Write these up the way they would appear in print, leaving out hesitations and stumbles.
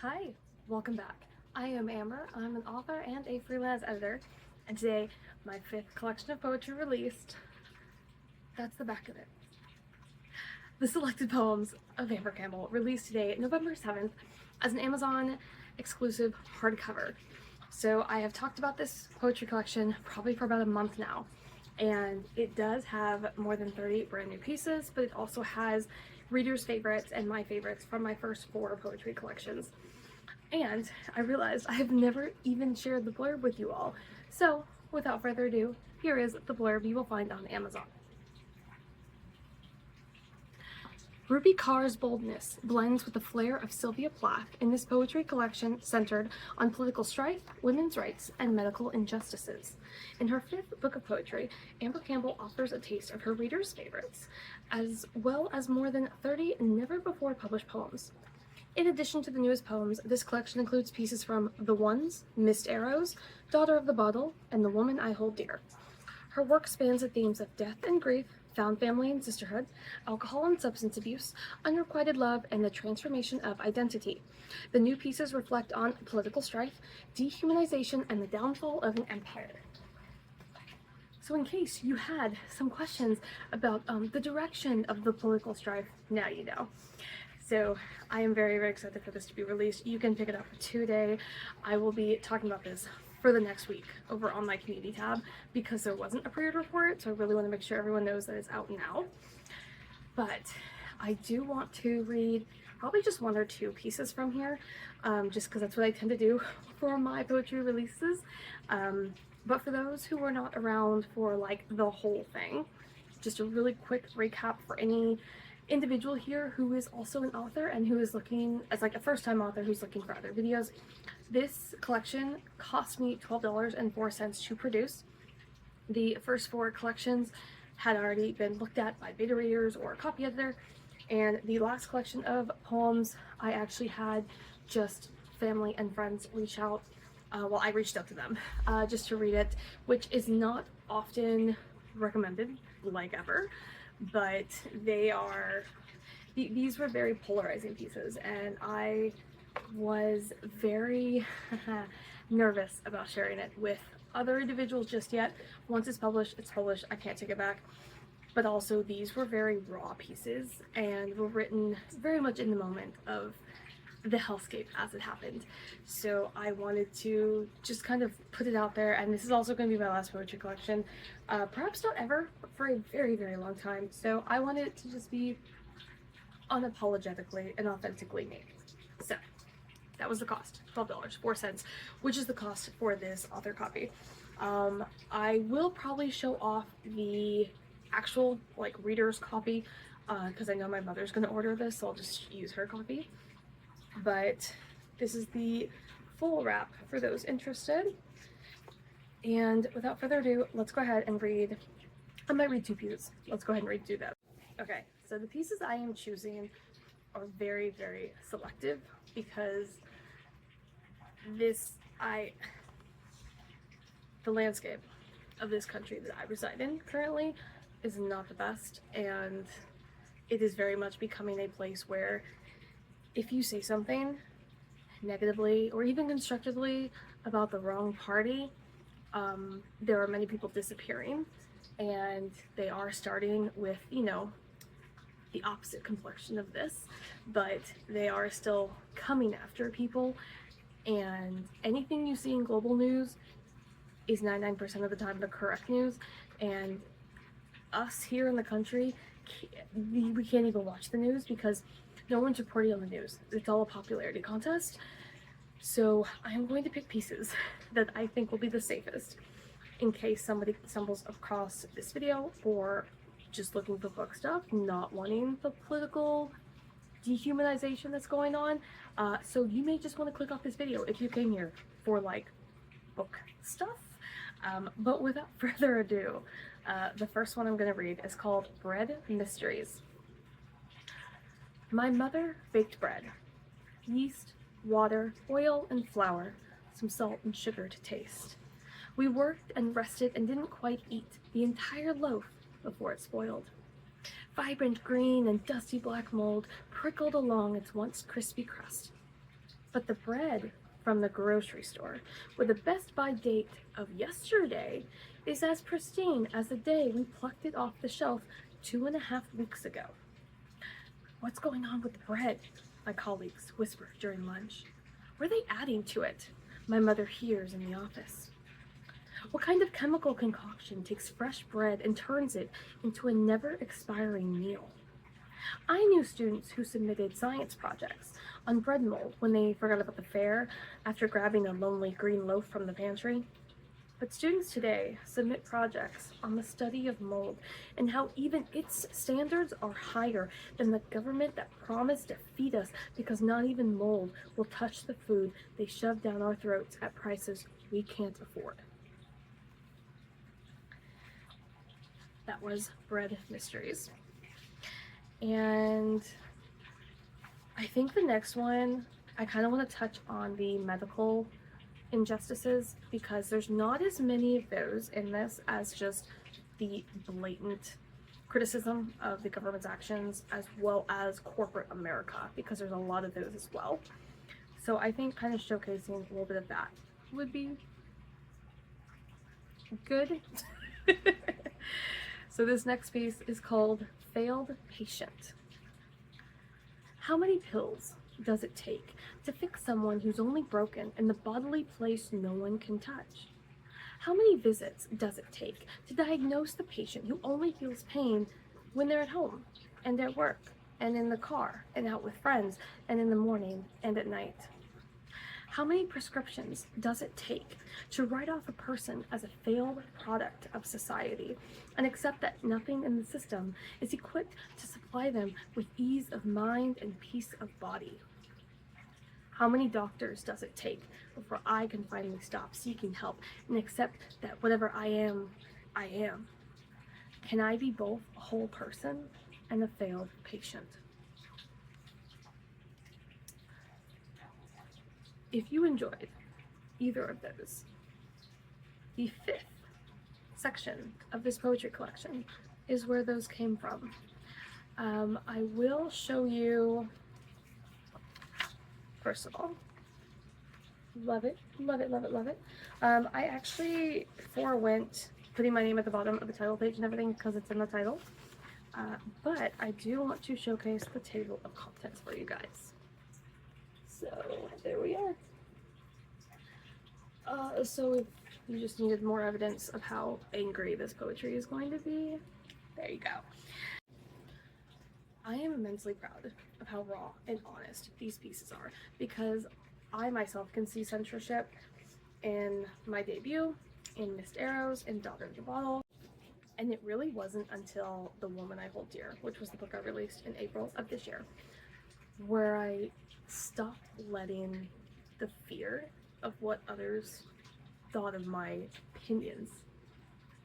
Hi, welcome back. I am Amber. I'm an author and a freelance editor, and today my 5th collection of poetry released. That's the back of it. The Selected Poems of Amber Campbell, released today, November 7th, as an Amazon exclusive hardcover. So I have talked about this poetry collection probably for about a month now, and it does have more than 30 brand new pieces, but it also has readers' favorites and my favorites from my first 4 poetry collections. And I realized I have never even shared the blurb with you all. So without further ado, here is the blurb you will find on Amazon. Ruby Carr's boldness blends with the flair of Sylvia Plath in this poetry collection centered on political strife, women's rights, and medical injustices. In her 5th book of poetry, Amber Campbell offers a taste of her readers' favorites, as well as more than 30 never-before-published poems. In addition to the newest poems, this collection includes pieces from The Ones, Missed Arrows, Daughter of the Bottle, and The Woman I Hold Dear. Her work spans the themes of death and grief, found family and sisterhood, alcohol and substance abuse, unrequited love, and the transformation of identity. The new pieces reflect on political strife, dehumanization, and the downfall of an empire. So in case you had some questions about the direction of the political strife, now you know. So I am very, very excited for this to be released. You can pick it up today. I will be talking about this for the next week over on my community tab because there wasn't a pre-order for it, so I really want to make sure everyone knows that it's out now. But I do want to read probably just 1 or 2 pieces from here, just because that's what I tend to do for my poetry releases. But for those who were not around for like the whole thing, just a really quick recap for any individual here who is also an author and who is looking as like a first-time author who's looking for other videos. This collection cost me $12.04 to produce. The first 4 collections had already been looked at by beta readers or a copy editor, and the last collection of poems I actually had just family and friends reach out. Well, I reached out to them just to read it, which is not often recommended, like ever, but these were very polarizing pieces, and I was very nervous about sharing it with other individuals just yet. Once it's published, I can't take it back. But also these were very raw pieces and were written very much in the moment of the hellscape as it happened. So I wanted to just kind of put it out there, and this is also going to be my last poetry collection, perhaps not ever, but for a very, very long time. So I wanted it to just be unapologetically and authentically me. So that was the cost, $12.04, which is the cost for this author copy. I will probably show off the actual like reader's copy because I know my mother's going to order this, so I'll just use her copy. But this is the full wrap for those interested. And without further ado, let's go ahead and read. I might read 2 pieces. Let's go ahead and do that. Okay, so the pieces I am choosing are very, very selective because the landscape of this country that I reside in currently is not the best, and it is very much becoming a place where if you say something negatively or even constructively about the wrong party, there are many people disappearing, and they are starting with, you know, the opposite complexion of this, but they are still coming after people, and anything you see in global news is 99% of the time the correct news, and us here in the country, we can't even watch the news because no one's reporting on the news. It's all a popularity contest. So I'm going to pick pieces that I think will be the safest in case somebody stumbles across this video or just looking for book stuff, not wanting the political dehumanization that's going on. So you may just want to click off this video if you came here for like book stuff. But without further ado, the first one I'm going to read is called Bread Mysteries. My mother baked bread, yeast, water, oil, and flour, some salt and sugar to taste. We worked and rested and didn't quite eat the entire loaf before it spoiled. Vibrant green and dusty black mold prickled along its once crispy crust. but the bread from the grocery store with the best by date of yesterday is as pristine as the day we plucked it off the shelf 2.5 weeks ago. What's going on with the bread? My colleagues whisper during lunch. What are they adding to it? My mother hears in the office. What kind of chemical concoction takes fresh bread and turns it into a never-expiring meal? I knew students who submitted science projects on bread mold when they forgot about the fare after grabbing a lonely green loaf from the pantry. But students today submit projects on the study of mold and how even its standards are higher than the government that promised to feed us, because not even mold will touch the food they shove down our throats at prices we can't afford. That was Bread Mysteries. And I think the next one, I kind of want to touch on the medical injustices, because there's not as many of those in this as just the blatant criticism of the government's actions, as well as corporate America, because there's a lot of those as well. So I think kind of showcasing a little bit of that would be good. So this next piece is called Failed Patient. How many pills does it take to fix someone who's only broken in the bodily place no one can touch? How many visits does it take to diagnose the patient who only feels pain when they're at home and at work and in the car and out with friends and in the morning and at night? How many prescriptions does it take to write off a person as a failed product of society and accept that nothing in the system is equipped to supply them with ease of mind and peace of body? How many doctors does it take before I can finally stop seeking help and accept that whatever I am, I am? Can I be both a whole person and a failed patient? If you enjoyed either of those, the 5th section of this poetry collection is where those came from. I will show you, first of all, love it, love it, love it, love it. I actually forewent putting my name at the bottom of the title page and everything because it's in the title, but I do want to showcase the table of contents for you guys. So there we are. So if you just needed more evidence of how angry this poetry is going to be, there you go. I am immensely proud of how raw and honest these pieces are, because I myself can see censorship in my debut, in Missed Arrows, in Daughter of the Bottle, and it really wasn't until The Woman I Hold Dear, which was the book I released in April of this year, where I stopped letting the fear of what others thought of my opinions,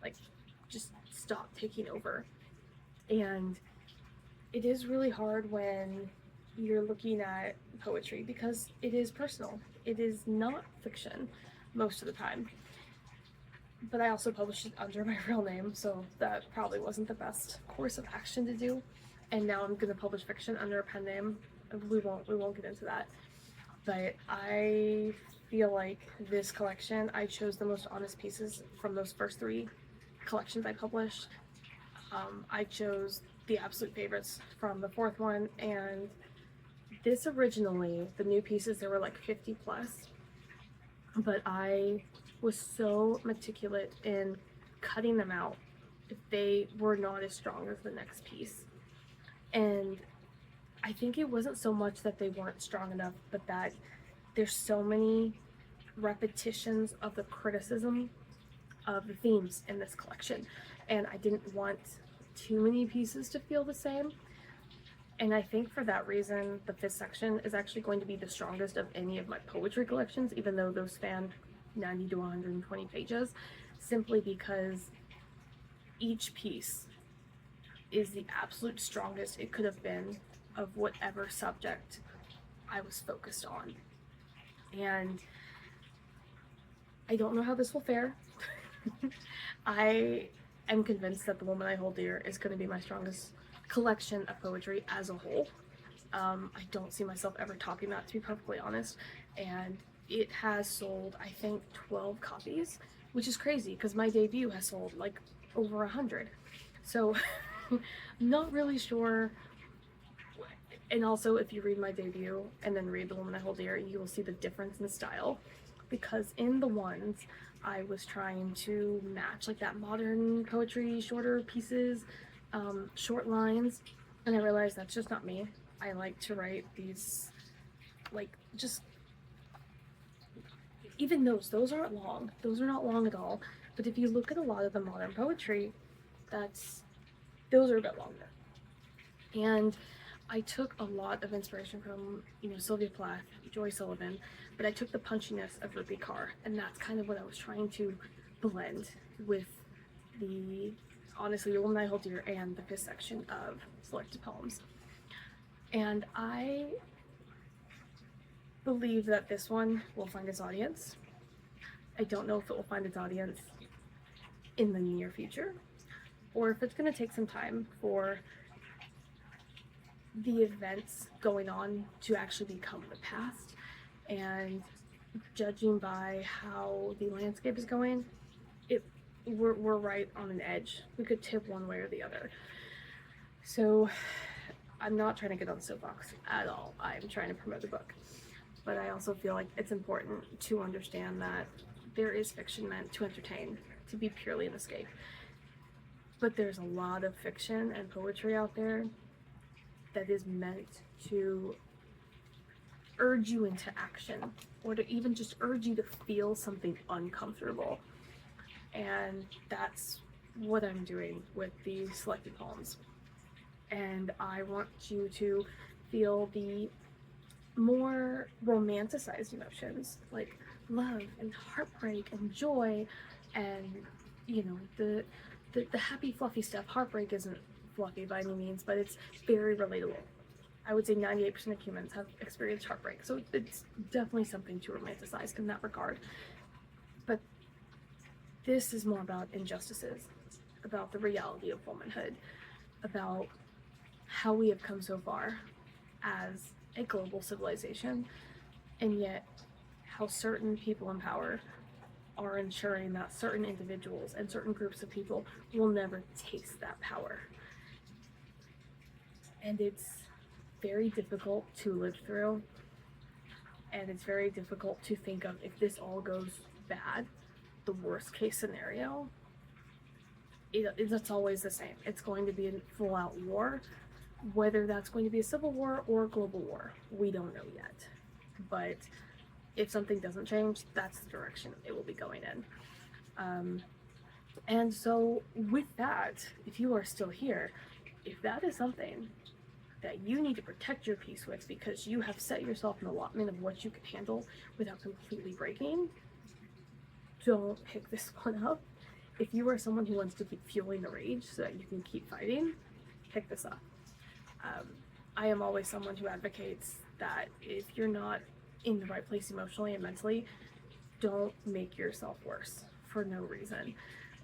like, just stop taking over. And it is really hard when you're looking at poetry, because it is personal. It is not fiction most of the time. But I also published it under my real name, so that probably wasn't the best course of action to do. And now I'm gonna publish fiction under a pen name. We won't get into that. But I feel like this collection, I chose the most honest pieces from those first 3 collections I published. I chose the absolute favorites from the 4th one, and this originally, the new pieces, there were like 50 plus, but I was so meticulous in cutting them out if they were not as strong as the next piece. And I think it wasn't so much that they weren't strong enough, but that there's so many repetitions of the criticism of the themes in this collection, and I didn't want too many pieces to feel the same. And I think for that reason, the 5th section is actually going to be the strongest of any of my poetry collections, even though those span 90 to 120 pages, simply because each piece is the absolute strongest it could have been of whatever subject I was focused on. And I don't know how this will fare. I am convinced that The Woman I Hold Dear is going to be my strongest collection of poetry as a whole. I don't see myself ever topping that, to be perfectly honest. And it has sold, I think, 12 copies, which is crazy because my debut has sold like over 100. So not really sure. And also, if you read my debut and then read The Woman I Hold Dear, you will see the difference in style, because in the ones I was trying to match like that modern poetry, shorter pieces, short lines, and I realized that's just not me. I like to write these, like, just, even those aren't long. Those are not long at all. But if you look at a lot of the modern poetry, those are a bit longer. And I took a lot of inspiration from, Sylvia Plath, Joy Sullivan, but I took the punchiness of Rupi Kaur, and that's kind of what I was trying to blend with honestly, The Woman I Hold Dear and the fifth section of selected poems. And I believe that this one will find its audience. I don't know if it will find its audience in the near future, or if it's going to take some time for the events going on to actually become the past. And judging by how the landscape is going, we're right on an edge. We could tip one way or the other. So I'm not trying to get on the soapbox at all. I'm trying to promote the book. But I also feel like it's important to understand that there is fiction meant to entertain, to be purely an escape. But there's a lot of fiction and poetry out there that is meant to urge you into action, or to even just urge you to feel something uncomfortable. And that's what I'm doing with the selected poems. And I want you to feel the more romanticized emotions, like love and heartbreak and joy, and the happy fluffy stuff. Heartbreak isn't fluffy by any means, but it's very relatable. I would say 98% of humans have experienced heartbreak, so it's definitely something to romanticize in that regard. But this is more about injustices, about the reality of womanhood, about how we have come so far as a global civilization, and yet how certain people in power are ensuring that certain individuals and certain groups of people will never taste that power. And it's very difficult to live through, and it's very difficult to think of, if this all goes bad, the worst case scenario, it's always the same. It's going to be a full-out war. Whether that's going to be a civil war or a global war, we don't know yet. But if something doesn't change, that's the direction it will be going in. And so with that, if you are still here, if that is something that you need to protect your peace with, because you have set yourself an allotment of what you can handle without completely breaking, don't pick this one up. If you are someone who wants to keep fueling the rage so that you can keep fighting, pick this up. I am always someone who advocates that if you're not in the right place emotionally and mentally, don't make yourself worse for no reason,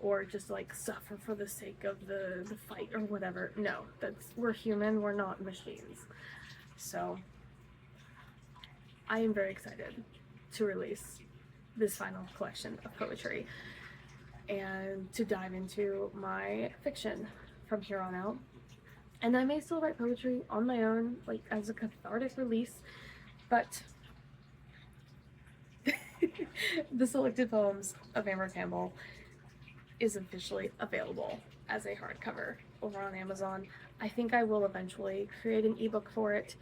or just like suffer for the sake of the fight or whatever. No, we're human, we're not machines. So I am very excited to release this final collection of poetry and to dive into my fiction from here on out. And I may still write poetry on my own, like as a cathartic release, but the selected poems of Amber Campbell is officially available as a hardcover over on Amazon. I think I will eventually create an ebook for it,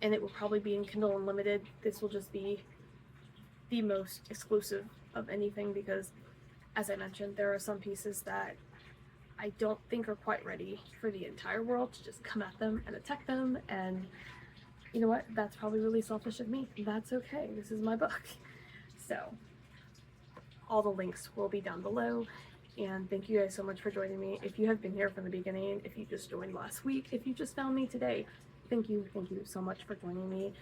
and it will probably be in Kindle Unlimited. This will just be the most exclusive of anything, because, as I mentioned, there are some pieces that I don't think are quite ready for the entire world to just come at them and attack them, and you know what? That's probably really selfish of me. That's okay. This is my book. So, all the links will be down below, and thank you guys so much for joining me. If you have been here from the beginning, if you just joined last week, if you just found me today, thank you so much for joining me.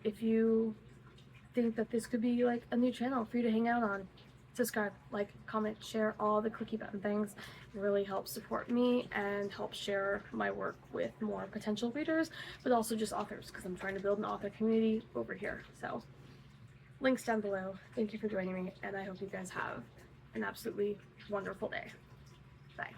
If you think that this could be like a new channel for you to hang out on, subscribe, like, comment, share, all the clicky button things. It really helps support me and help share my work with more potential readers, but also just authors, because I'm trying to build an author community over here. So links down below. Thank you for joining me, and I hope you guys have an absolutely wonderful day. Bye.